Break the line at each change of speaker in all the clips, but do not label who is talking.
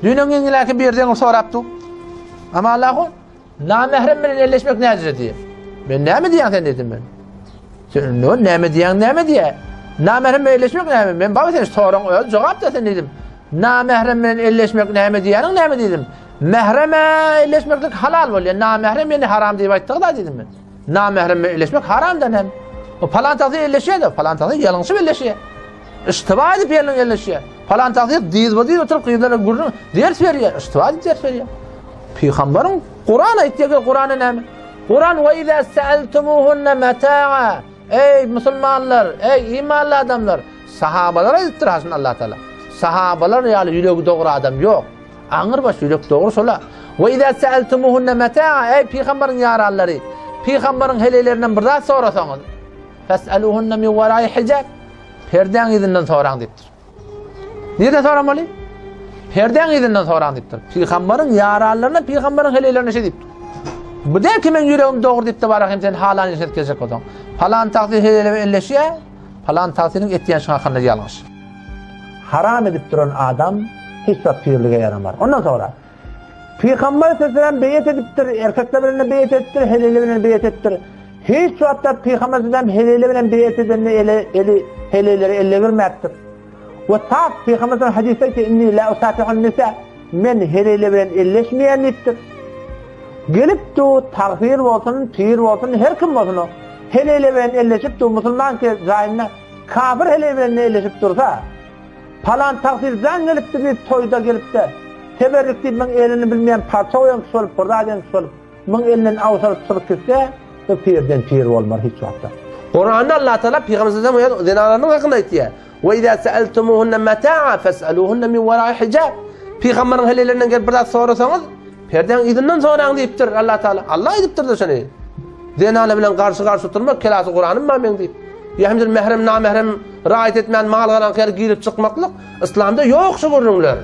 Dünyanın ilaki bir yerden soraptı. Ama Allah'ın namahrem bilen elleşmek necdir diye. Ben ne mi diyen sen dedim ben. Sen ne mi diyen ne mi diye. Namahrem bilen elleşmek ne mi? Ben bana sen sorun öyle cevap da sen dedim. Namahrem bilen elleşmek ne mi diyenin ne mi dedim. Mehreme elleşmeklik halal oluyor. Namahrem yani haram diye ayttık da dedim ben. Namahrem elleşmek haram da ne? O falan tarzı elleşiyor da falan tarzı yalansı elleşiyor. İstifa edip yerine elleşiyor. Falan tarzı diz bu diz oturup kıyılara gurur ders veriyor. İstifa edip ders veriyor. Peygamberin Kur'an ayetiyle Kur'an'ın ne? Kur'an ve izâ se'eltumuhunne metâ'a. Ey Müslümanlar, ey imanlı adamlar. Sahabalara ayettir Hasan Allah Teala. Sahabalar yani yürek doğru adam yok. Ağır baş yürek doğru sola. Ve izâ se'eltumuhunne metâ'a. Ey Peygamberin yaralları. Peygamberin helelerinden bir daha sorasanız. Fes'eluhunne min verâi hicab. Perden izinden soran deyiptir. Nerede soran oli? Perden izinden soran deyiptir. Peygamberin yarallarına, Peygamberin helellerine şey deyiptir. Bu der ki men yüreğim doğru deyip de barakayım sen halan yaşayıp gezecek odan. Falan takdir heleleme elleşiyor, falan takdirin ettiyen şuna hakkında yanlış. Haram edip duran adam hiç de pirliğe yaramar. Ondan sonra Peygamber sözünden beyet ediptir, erkekler birine beyet ettir, heleli birine beyet ettir. Hiç vakitte Peygamber sözünden heleli birine beyet edenle heleleri elle vermektir. Ve taaf Peygamber sözünden hadiste ki inni la usafihun nisa men heleli birine elleşmeyen deyiptir. Gelip de takfir olsun, pir olsun, her kim olsun o. Heleli birine elleşip de Müslüman ki zahimine kafir heleli birine elleşip dursa falan takfir zan gelip de bir toyda gelip de teberrük deyip ben elini bilmeyen parça oyan kişi olup, burada ajan kişi olup ben elinin avsalıp tutup kesse o pirden pir olmar hiç vakta. Kur'an'da Allah Teala Peygamber'den bu zinalarının hakkında ayetiyor. Ve izâ se'eltumuhunne metâ'a fes'elûhunne min verâi hicab. Peygamber'in helelerinden gelip bir daha sorasanız perden izinden soran deyiptir Allah Teala. Allah ediptir de seni. Zinalar bilen karşı oturmak kelası Kur'an'ın ben deyip. Yahmidil mehrem namahrem raayet etmeyen mal galan kere girip çıkmaklık İslam'da yok şu görünümler.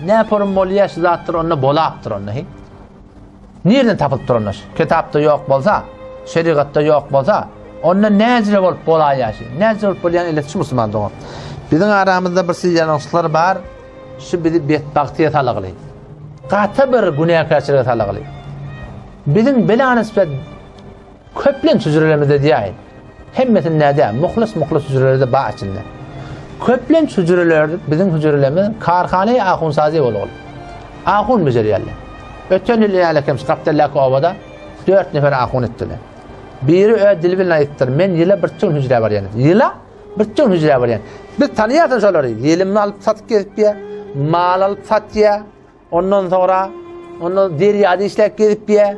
Ne yaparım moliye şizattır onunla bolaptır onunla. Nereden tapılıptır onunla? Kitapta yok bolsa, şeriatta yok bolsa onunla nezre olup bolayaşı. Nezre olup bolayan iletişim Müslüman doğru. Bizim aramızda bir yanlışlar var. Şu bizi bedbaktiye talaqlı. Qatı bir günahkarçılığa talaqlı. Bizim bela nispet köplen hücrelerimizde diyeyin. Hemmetin nede? Muhlis hücrelerde bağ içinde. Köplen hücreler bizim hücrelerimiz karxanayı ahunsazi olur. Ahun beceriyorlar. Ötön yıl yalakems kaptallak ovada 4 nefer ahun ettiler. Biri ödil bilen ayttir. Men yıla bir çün hücre var yani. Yıla bir çün hücre var yani. Biz tanıyatın şoları. Yelimni alıp satıp gelip ya, mal alıp sat ya. Ondan sonra onu deri işlek gelip ya,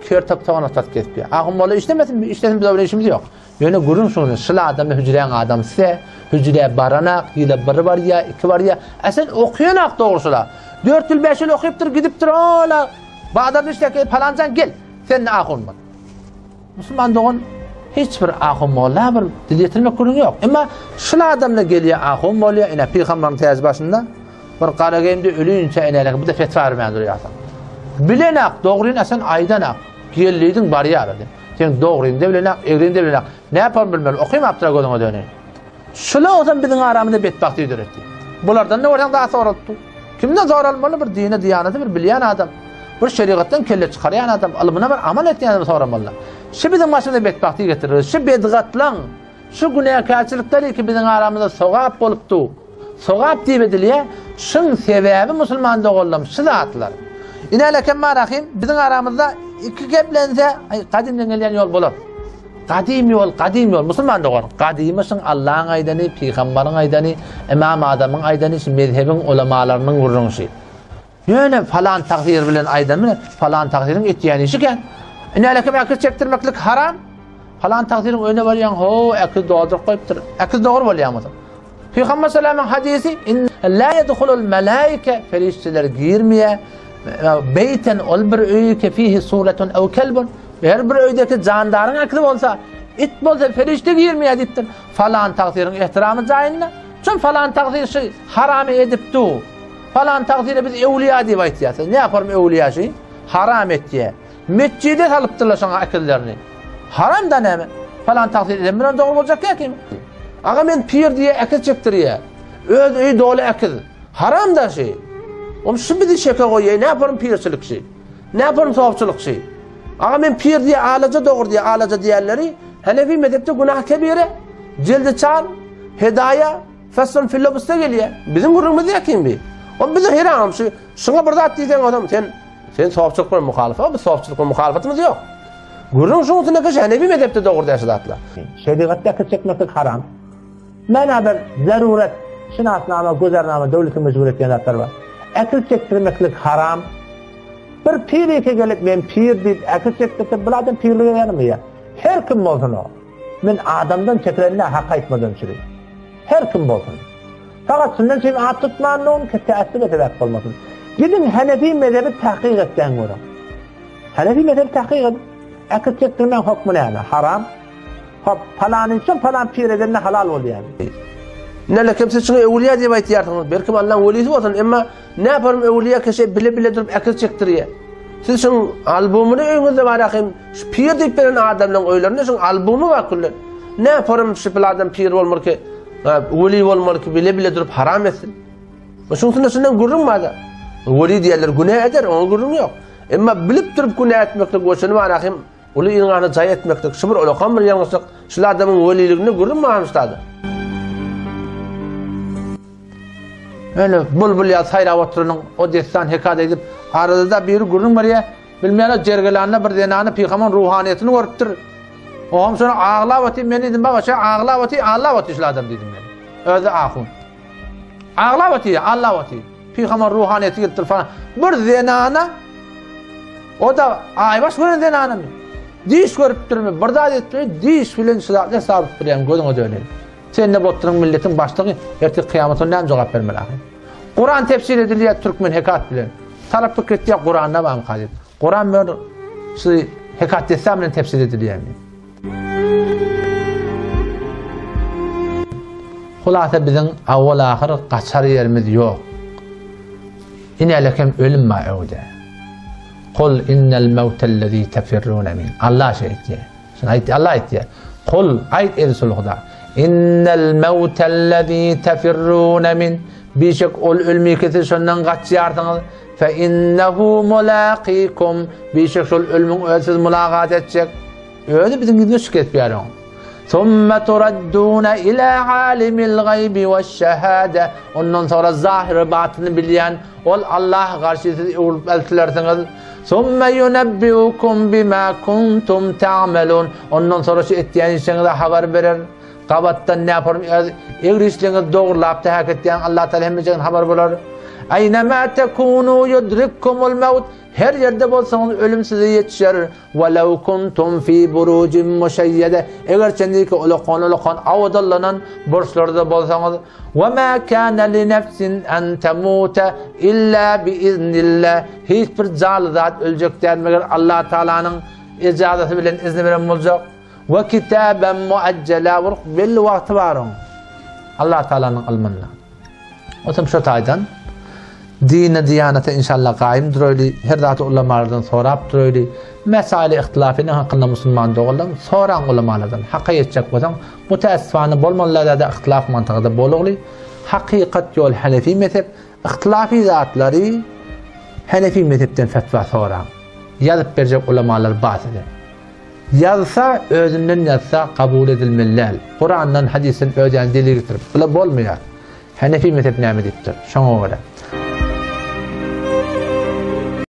kör taptağına satıp gelip ya. Ahun böyle işlemesin, işlesin biz öyle işimiz yok. Yani görün şunu, şıla adamı hücreyen adam size, hücreye baranak, yıla bir var ya, iki var ya. Sen okuyanak doğrusula. 4 yıl 5 yıl okuyuptur, gidiptir, ola. Bağdarlı işlek falancan gel, sen ne ahun var. Müslüman doğun, hiçbir ahun molla bir dil yetirmek kurun yok. Ama şıla adamla geliyor ahun molla, yine Peygamber'in teyaz başında, bir qaragayimde ölüyünce inelik, bu da fetva vermeyen duruyor adam. Bilenak, doğruyun sen aydanak, gelliydin bari aradı. Sen doğruyun de bilenak, eğriyinde bilenak. Ne yapalım bilmeli, okuyayım aptıra gözüne döneyim. Şıla olsan bizim aramında bedbaktı döretti. Bunlardan ne ortadan daha soruldu. Kimden sorulmalı? Bir dine, diyaneti, bir bilyen adam. Bir şeriattan kelle çıkarayan adam, alımına bir amal ettiğin adam sorulmalı. Şu bizim başımıza bedbaktı getirir. Şu bedgatlan, şu günahkarçılıkları ki bizim aramızda sogap olupdu. Sogap deyip ediliye, şun sebebi Müslüman'da oğullam, şu zatlar. İnale kemma rahim, bizim aramızda iki keplense, kadimden gelen yol bulur. Kadim yol, Müslüman da var. Kadimisın Allah'ın aydani, Peygamber'in aydani, İmam Adam'ın aydani, mezhebin ulemalarının vurduğu. Yani falan takdir bilen aydanı, falan takdirin ettiğini işiken, inalekim akıl çektirmeklik haram, falan takdirin önüne varıyan, akıl doğrudur koyuptur. Akıl doğru varıyamadır. Peygamber sallallahu hadisi, la yedhulul melaike, ferişteler girmeye, beyten ol bir öykü fihi suretun ev kelbun, her bir öydeki candarın aklı olsa, it bolsa ferişte girmeye deyiptir. Falan takdirin ihtiramı cayinle, çünkü falan takdir haram ediptu. Falan takdirde biz evliya diye aytıyatız. Ne yaparım evliya şey? Haram et diye. Mescide salıptırlar sana akıllarını. Haram da ne mi? falan takdir edin. Ben doğru olacak ya kim? Aga men pir diye ekiz çektiriye. Öz iyi dolu ekiz. Haram da şey. Oğlum şu bir de şeke koyuyor. Ne yaparım pirçilik şey? Ne yaparım sofçuluk şey? Aga men pir diye ağlaca doğru diye ağlaca diğerleri Hanefi mezhepte günah kebire. Cildi çal, hidaya, feslun fillobüste geliyor. Bizim gururumuz ya kim bir? O bize hiram şu. Şuna burada at diyeceksin adam. Sen sofçulukla muhalefet. Biz sofçulukla muhalefetimiz yok. Gururun şunun üstüne kaç Hanefi mezhepte doğru yaşadılar.
Şeriatta akıl çekmeklik haram. Men haber zaruret, şinasnama, guzarnama, devletin mecburiyeti yanatlar var. Akıl çektirmeklik haram. Bir pir eke gelip men pir deyip akıl çektirip bu adam pirliğe yanmıyor. Her kim olsun o. Men adamdan çekilenine hak etmeden çürüyor. Her kim olsun. Fakat sünnet şeyin at tutmanla onun teessir etmek olmasın. Gidin Hanefi mezhebi tahkik etten görün. Hanefi mezhebi tahkik edin. Akıl çektirmen hukmu ne yani? Haram. Falan insan falan pir edenine halal ol yani.
Ne kimse şunu evliya diye baytiyartınız. Belki Allah'ın velisi olsun ama ne yaparım evliya kişi bile bile durup akıl çektiriyor. Siz şunun albümünü önünüzde var akım. Şu pir deyip veren adamların öylerinde şunun albümü var kullu. Ne yaparım şu adam pir olmalı ki, veli olmalı ki bile bile durup haram etsin. Şunun üstünden gurrum var da. Veli diyorlar günah eder, onun gurrum yok. Ama bilip durup günah etmeklik o şunu var akım. Ulu inanı cay etmeklik, şu bir olokan bir yanlışlık. Şu adamın veliliğini gurrum varmışlardı. Öyle bulbul ya sayra oturunun o destan hekayet edip arada da bir gurun var ya bilmeyen cergelanla bir denanı peygamber ruhaniyetini görüptür. Oğam sonra ağlavati ben dedim baba şey ağlavati şu adam dedim ben. Özü ahun. Ağlavati Allahvati peygamber ruhaniyeti getir falan. Bir denana o da aybaş bir denana mı? Diş görüptür mü? Bir daha etmiyor. Diş filan şulakla sabit bilen gözün o dönelim. Sen ne botturun milletin başlığı erteki kıyametine ne cevap vermeli? Kur'an tefsir ediliyor Türkmen hekat bilen. Tarafı kettiye Kur'an'da var kadet. Kur'an böyle şu hekat desamla tefsir ediliyor. Hulasa bizim avval ahir kaçar yerimiz yok. İnelekem ölüm ma'ude. Kul innel mevtellezî tefirrûne min. Allah şey diye. Şimdi Allah diye. Kul ayet edisul Huda. İnnel mevtellezî tefirrûne min. Bişek ol ölmü kesin şundan kaçıyardınız. Fe innehu mulâkîkum. Bişek şol ölümün ölsiz mülâkat edecek. Öyle bizim gidin şükret bir yarın. ثُمَّ تُرَدُّونَ إِلَى عَالِمِ الْغَيْبِ وَالشَّهَادَةِ. Ondan sonra zahir batını bilen ol Allah karşısında olup eltilersiniz. ثُمَّ يُنَبِّئُكُمْ بِمَا كُنْتُمْ تَعْمَلُونَ. Ondan sonra şu ettiğin işinize haber verir. Kabattan ne yaparım? Eğer işleriniz doğrulap da hak ettiğin Allah Teala hemicen haber bular. اَيْنَمَا تَكُونُوا يُدْرِكُّمُ الْمَوْتِ. Her yerde bolsanız ölüm size yetişir. وَلَوْ كُنْتُمْ فِي بُرُوجٍ مُشَيَّدَةٍ. Eğer kendiki ulukan avadallanan borçlarda bolsanız. وَمَا كَانَ لِنَفْسٍ أَنْ تَمُوتَ إِلَّا بِإِذْنِ اللّٰهِ. Hiçbir canlı zat ölecek dermeler Allah Teala'nın icazeti bilen izni veren olacak. وَكِتَابًا مُؤَجَّلًا. Belli vakti var onun. Allah Teala'nın ilminle. O zaman şu taydan dine diyanete inşallah kaimdir öyle. Her zatı ulamalardan soraptır öyle. Mesaili ihtilafinin hakkında Müslüman doğulan soran ulamalardan haqqa yetecek bolsan müteessifane bolmalarda da ihtilaf mantıqada boluqly. Haqiqat yol Hanefi mezhep ihtilafi zatları Hanefi mezhepten fetva soran. Yazıp verecek ulamalar bazıdır. Yazsa özünden yazsa kabul edilmeliler. Kur'an'dan hadisin özden dili getirip bula bolmuyor. Hanefi mezhep näme dipdir? Şoňa göre